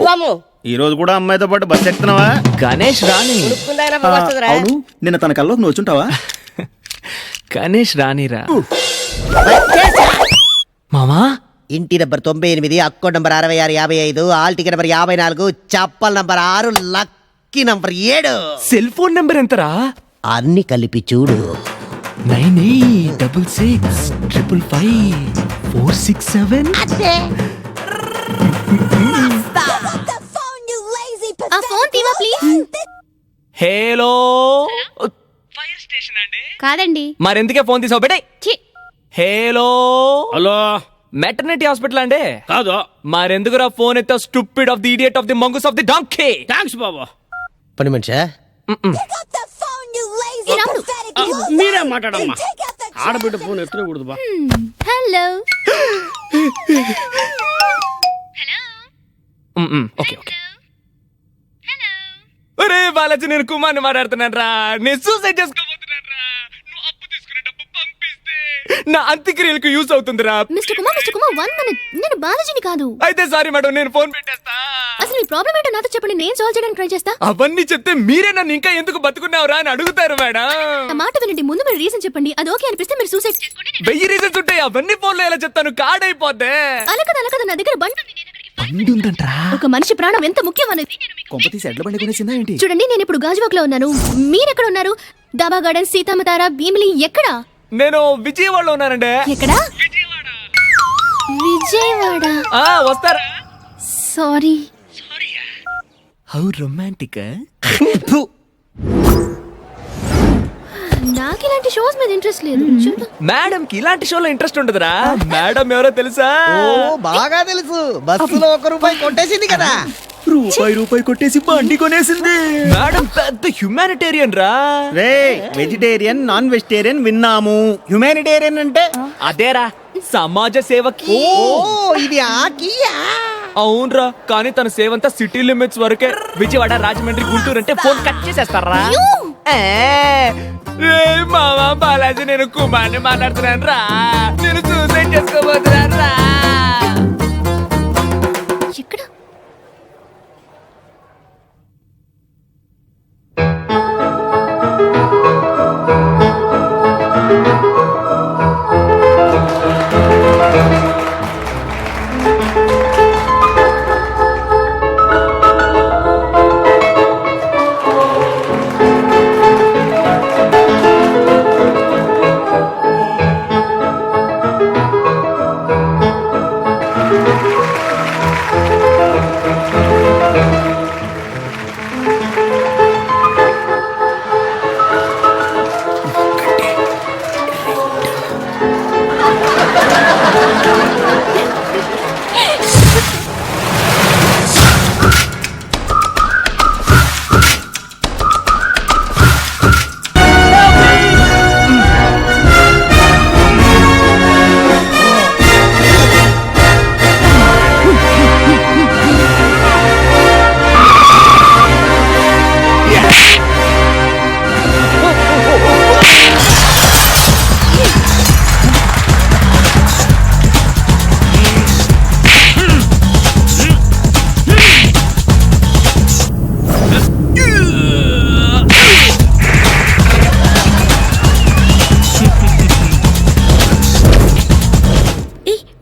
బాము ఈ రోజు కూడా అమ్మాయితో పాటు బస్ ఎక్కుతున్నావా? గణేష్ రాని అవును, నిన్న తన కల్లోకి నువ్వు వచ్చుంటావా? గణేష్ రానిరా మామా. ఇంటి నంబర్ 98, అక్కో number 6655, all ticket number 54, chappal number 6, lucky number 7. Cell phone number ఎంతరా? అన్ని కలిపి చూడు. 9866555467. ఆ ఫోన్ తీవా ప్లీజ్. హలో, ఫైర్ స్టేషన్ అండి? కాదండి. మరెందుకే ఫోన్ తీసావు బెటే? హలో హలో, మెటర్నిటీ హాస్పిటల్ అండి? కాదు. మరెందుకురా ఫోన్ ఎత్తా? Stupid of the idiot of the mongoose of the donkey. Thanks బాబా. పని మనిషా మీరే మాట్లాడమ్మా. ఆడబిడ్డ ఫోన్ ఎత్తకూడదు బా. హలో. Okay okay. అరే బాలాజీ, నేను కుమార్ని మాట్లాడుతున్నాను రా. నేను సూసైడ్ చేసుకోబోతున్నాను రా. నువ్వు అప్పు తీసుకునే డబ్బు పంపిస్తే నా అంత్యక్రియలకు యూస్ అవుతుందిరా. Mister Kumar 1 minute. నేను బాలాజీని కాదు. అయితే సారీ మేడం, నేను ఫోన్ పెట్టేస్తా. అసలు మీ ప్రాబ్లం ఏంటో నాతో చెప్పండి, నేను సాల్వ్ చేయడానికి ట్రై చేస్తా. అవన్నీ చెప్తే మీరే నన్ను ఇంకా ఎందుకు బతుకున్నావురా అని అడుగుతారు మేడం. నా మాట వినండి, ముందు మీరు రీజన్ చెప్పండి. అది ఓకే అనిపిస్తే మీరు సూసైడ్ చేసుకోండి. 1000 రీజన్స్ ఉంటాయి, అవన్నీ ఫోన్లో ఎలా చెప్తాను? కార్డ్ అయిపోద్దే. అలా కదా నా దగ్గర బండి ఉంది. బండి ఉందంట్రా? ఒక మనిషి ప్రాణం ఎంత ముఖ్యం అనేది కొంపతీసి ఎడ్ల బండి కొనేసిందా ఏంటి? చూడండి, నేను ఇప్పుడు గాజువాక్ లో ఉన్నాను. మీరెక్కడ ఉన్నారు? దాబా గార్డెన్, సీతామతార, భీమిలి ఎక్కడ? నేను విజయవాడలో ఉన్నానండి. ఎక్కడ? విజయవాడ. వస్తారా? సారీ. How romantic. నాకు ఇలాంటి షోస్ మీద ఇంట్రెస్ట్ లేదు. చూడు, మేడం కి ఇలాంటి షోలో ఇంట్రెస్ట్ ఉంటదిరా. మేడం ఎవరో తెలుసా? ఓ బాగా తెలుసు. బస్సులో ₹1 కొట్టేసింది కదా. రూపాయి కొట్టేసి బండి కొనేసింది. మేడం పెద్ద హ్యుమానిటేరియన్ రా. రే, వెజిటేరియన్ నాన్ వెజిటేరియన్ విన్నాము. హ్యుమానిటేరియన్ అంటే అదేరా, సమాజ సేవకి. ఓ ఇది ఆకియా. అవునరా, కానీ తన సేవంతా సిటీ లిమిట్స్ వరకే. విజయవాడ, రాజమండ్రి, గుంటూరు అంటే ఫోన్ కట్ చేసేస్తారా? రే మామా బాలాజీ, నేను కుమార్ని మాట్లాడుతున్నాను రా. నేను సూసైడ్ చేసుకోబోతున్నాను రా. ఎక్కడ?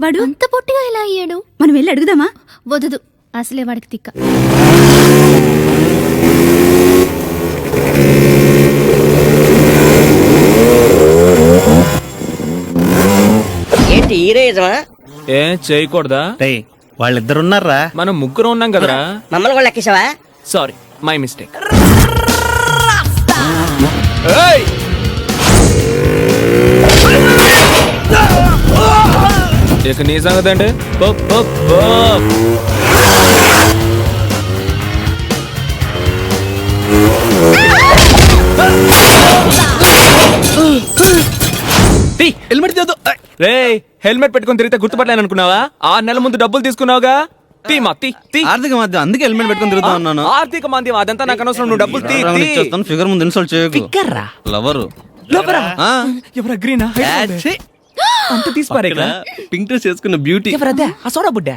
వాడు అంత పొట్టిగా ఎలా అయ్యాడు? మనం వెళ్ళి అడుగుదామా? వద్దు, అసలే వాడికి తిక్క. ఏంటి హీరోయిజమా? ఏం చేయకూడదా? రే, వాళ్ళిద్దరున్నారా? మనం ముగ్గురు ఉన్నాం కదరా. మమ్మల్ని కూడా లెక్కేసావా? Sorry, my mistake. ఇక నీ సంగతి అంటే హెల్మెట్ రే, హెల్మెట్ పెట్టుకుని తిరిగితే గుర్తుపట్టలేను అనుకున్నావా? 6 నెలల ముందు డబ్బులు తీసుకున్నావుగా. ఆర్థిక మాధ్యం, అందుకే హెల్మెట్ పెట్టుకుని తిరుగుతా ఉన్నాను. ఆర్థిక మాధ్యం అదంతా నాకు అనవసరం. నువ్వు డబ్బులు ఫిగర్ ముందు ఇన్సల్ట్ చేయకు. ఫిగర్ రా. లవరు. ఎవరు? గ్రీనా? అంత తీసి పారేగా పింక్ డ్రెస్ వేసుకున్న బ్యూటీ ఎవరదే ఆ సోడా బుడ్డ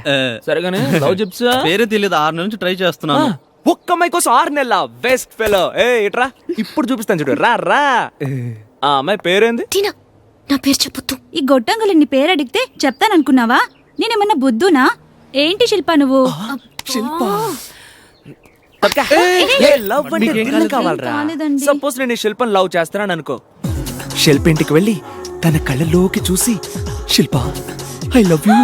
సరేగానే లవ్ చెప్సా పేరే తెలియదు 6 నెలల నుంచి ట్రై చేస్తున్నాను. ఒక్క అమ్మాయి కోసం 6 నెలల బెస్ట్ ఫెలో. ఏ ఇట్రా ఇప్పుడు చూపిస్తాను చూడు. రా రా. ఆ అమ్మాయి పేరేంది? టీనా నా పేరు చెప్పొద్దు. ఈ గొట్టంగులు నీ పేరు అడిగితే చెప్తాననుకున్నావా? నేనేమన్నా బుద్ధునా ఏంటి శిల్ప నువ్వు? శిల్ప లవ్ అంటే దిల్ కావాలరా. కాలేదండి. సపోజ్ నేను ఈ శిల్పం లవ్ చేస్తానని అనుకో. శిల్ప ఇంటికి వెళ్ళి తన కళ్ళలోకి చూసి శిల్ప ఐ లవ్ యూ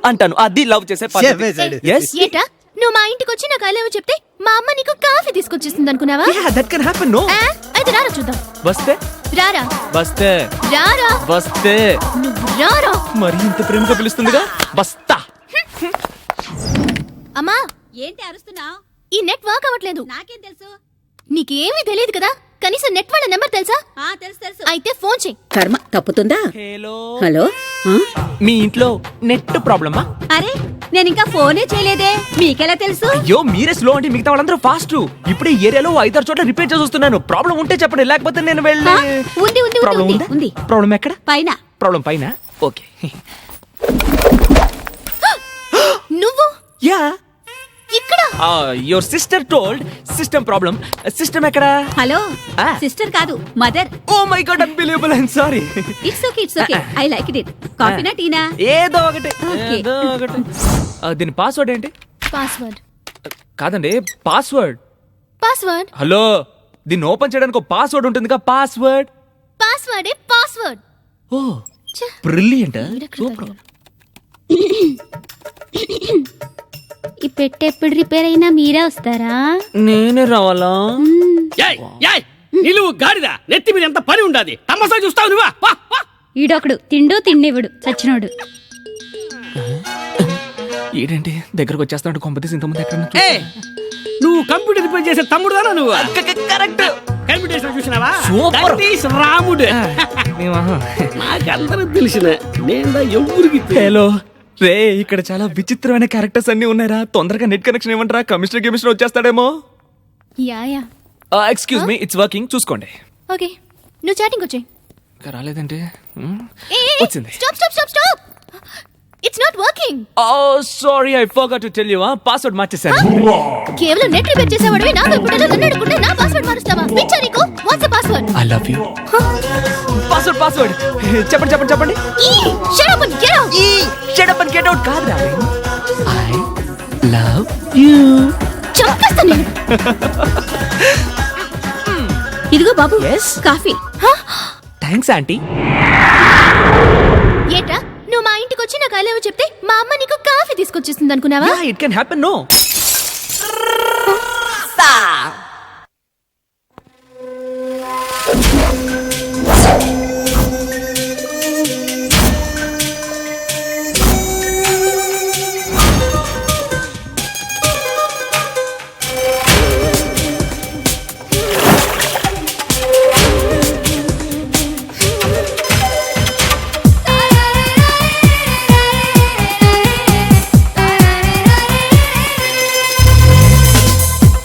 అంటాను. అది లవ్ చేసే చెప్పేశాడు. yes ఏటా నువ్వు మా ఇంటికి వచ్చి నాకు ఐ లవ్ చెప్తే మా అమ్మ నీకు కాఫీ తీసుకొచ్చేస్తుంది అనుకున్నావా? yeah that can happen no అయితే రారా చూద్దాం. వస్తే రారా వస్తే రారా వస్తే నువ్వు రారా. మరి ఇంత ప్రేమగా పిలుస్తుందిగా వస్తా. అమ్మా ఏంటి అరుస్తున్నావు? ఈ నెట్ వర్క్ అవ్వట్లేదు. నాకేం తెలుసు? నీకేమీ తెలియదు కదా. కనీసం నెట్ వాళ్ళ నెంబర్ తెలుసా? తెలుసు తెలుసు. అయితే ఫోన్ చెయ్యి. కర్మ తప్పుతుందా? హలో హలో మీ ఇంట్లో నెట్ ప్రాబ్లమా? అరే నేను ఇంకా ఫోనే చేయలేదే, మీకెలా తెలుసు? అయ్యో మీరే స్లో అంటే మిగతా వాళ్ళందరూ ఫాస్ట్. ఇప్పుడు ఈ ఏరియాలో 5-6 చోట్ల రిపేర్ చేసి వస్తున్నాను. ప్రాబ్లం ఉంటే చెప్పండి, లేకపోతే నేను వెళ్ళి ఉంది ఉంది ప్రాబ్లం ఉంది ఉందా? ఉంది. ప్రాబ్లం ఎక్కడ? పైన. ప్రాబ్లం పైన. ఓకే నువ్వు యా ఇక్కడ your sister told system problem. System ఎక్కడ? హలో ఆ. సిస్టర్ కాదు mother. Oh my God unbelievable. I am sorry. It's okay I like it. కాఫీనా టీనా? ఏదో ఒకటి Okay. ఏదో ఒకటి. దీని పాస్వర్డ్ ఏంటి? పాస్వర్డ్ కాదండి పాస్వర్డ్. పాస్వర్డ్ హలో దీన్ని ఓపెన్ చేయడానికి ఒక పాస్వర్డ్ ఉంటుందిగా. పాస్వర్డ్ పాస్వర్డే పాస్వర్డ్. Oh brilliant. సూపర్. ఈ పెట్టె ఎప్పుడు రిపేర్ అయినా మీరే వస్తారా? నేనే రావాలా? ఏయ్ ఏయ్ నిలువు గాడిద, నెత్తి మీద ఎంత పని ఉండాది, తమ్మసా చూస్తావు నువ్వా? వా, వా. ఈడొకడు తిండు తిండివిడు చచ్చినోడు. ఏంటంటే దగ్గరకు వచ్చేస్తాడు. కొంపతీసి ఇంతమంది ఎక్కడ ఏయ్, నువ్వు కంప్యూటర్ రిపేర్ చేసే తమ్ముడుదానా నువ్వు? కరెక్ట్. కంప్యూటర్ చూసినావా? Super. That is రాముడు. నాకందరూ తెలిసిన నేను ఎవరికి హలో రే ఇక్కడ చాలా విచిత్రమైన క్యారెక్టర్స్ అన్ని ఉన్నాయరా. తొందరగా నెట్ కనెక్షన్ ఇవ్వండిరా. కమిషనర్ వచ్చేస్తాడేమో. Yeah yeah excuse me it's working చూసుకోండి. ఓకే నువ్వు చాటింగ్ వచ్చేయ్. ఇంకా రాలేదంటే వచ్చింది. Stop stop stop stop. It's not working. Oh sorry I forgot to tell you. Password మార్చేశాను. కేవలం నెట్ రిపేర్ చేసేవాడివి నా వైపుడలో నన్ను అడుగుకుంటే నా పాస్వర్డ్ మారుస్తావా? పిచ్చా నీకు? What's the password? I love you. Password చెప్పండి చెప్పండి చెప్పండి. Shut up and get out. Shut up and get out కాదు డార్లింగ్. I love you. చంపేస్తా నేను. ఇదిగో బాబు Yes? కాఫీ. Thanks aunty. ఏట్రా నువ్వు మా ఇంటికి వచ్చి నాకు ఐ లవ్ చెప్తే మా అమ్మ నీకు కాఫీ తీసుకొచ్చేస్తుంది అనుకున్నావా? Yeah it can happen. No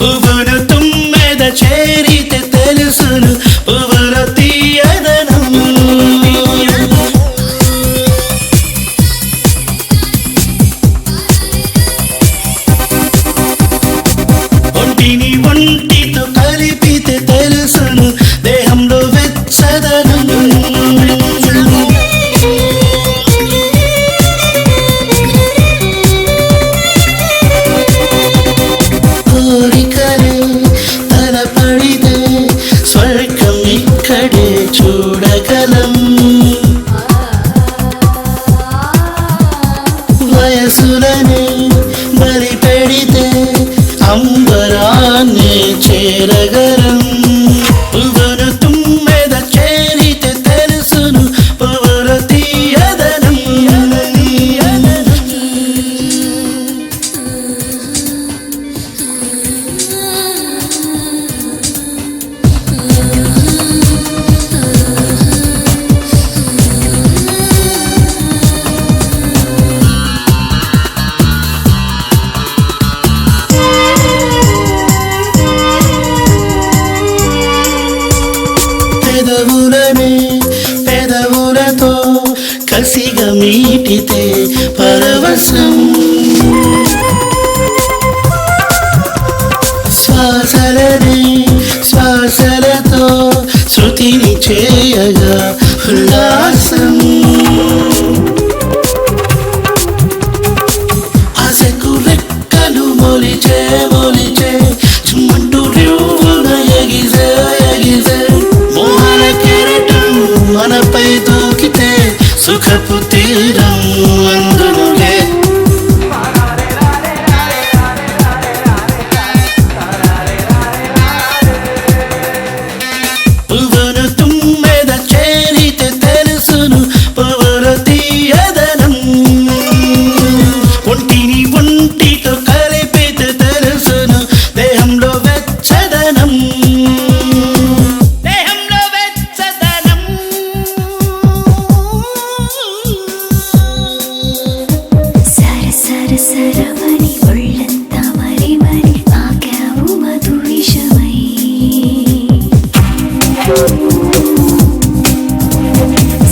పువ్వులు తుమ్మెద చేరితే తెలుసును పువ్వుల తీయదనం. ఒంటిని ఒంటితో కలిపితే తెలుసును దేహంలో వెచ్చదనం. కోరికలే తలపడితే స్వర్గం ఇక్కడే చూడగలం. వయసులనే బలి పెడితే అంబరాన్ని చేరగలం. పువ్వులు తుమ్మెద చేరితే తెలుసును పువ్వుల తీయదనం. పెదవులనే పెదవులతో కసిగా మీటితే పరవశం శ్వాసలనే శ్వాసలతో శృతిని చేయగా ఉల్లాసం ఆశకు రెక్కలు మొలిచే మొలిచే చుమ్మంటూ రివ్వున ఎగిసే ఎగిసే మోహన కెరటం మనపై దూకితే సుఖపు తీరం అందునులే పువ్వును తుమ్మెద చేరితే తెలుసును పువ్వుల తీయదనం ఒంటిని ఒంటితో కలిపితే తెలుసును దేహంలో వెచ్చదనం దేహంలో వెచ్చదనం సర సర సరమని ఒళ్ళంతా మరి మరి ఆగావు మధు విషమై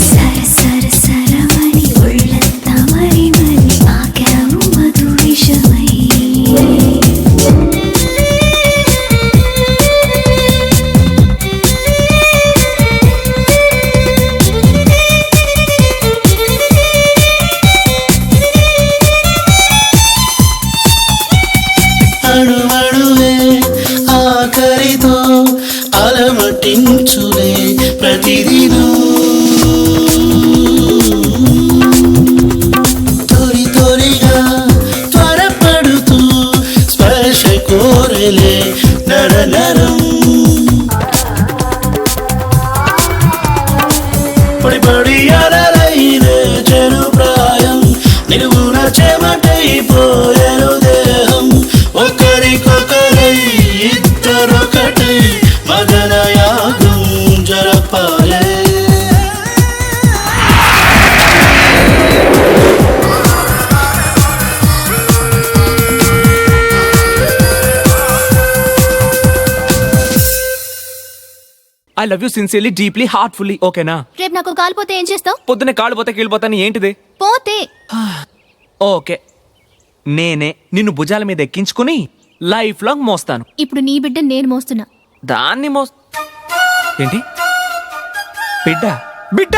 సర సర సరమని ఒళ్ళంతా మరి మరి ఆగావు మధు విషమై అణువణువే ఆఖరితో అలమటించులే ప్రతిదినం తొలి తొలిగా త్వరపడుతూ స్పర్శ కోరలే నరనరం పడి పడి అలలైన చెరు ప్రాయం నిలువున చెమటైపోయేను దేహం ఒకరికొకరై ఇద్దరొకటై మదన యాగం జరపాలే I love you sincerely deeply heartfully ఓకేనా? రేపు నాకు కాలిపోతే ఏం చేస్తావు? పొద్దునే కాళ్ళు పోతే కీళ్ళిపోతాను ఏంటిది? పోతే ఓకే, నేనే నిన్ను భుజాల మీద ఎక్కించుకుని లైఫ్ లాంగ్ మోస్తాను. ఇప్పుడు నీ బిడ్డ నేను మోస్తున్నా. దాన్ని ఏంటి బిడ్డ బిడ్డ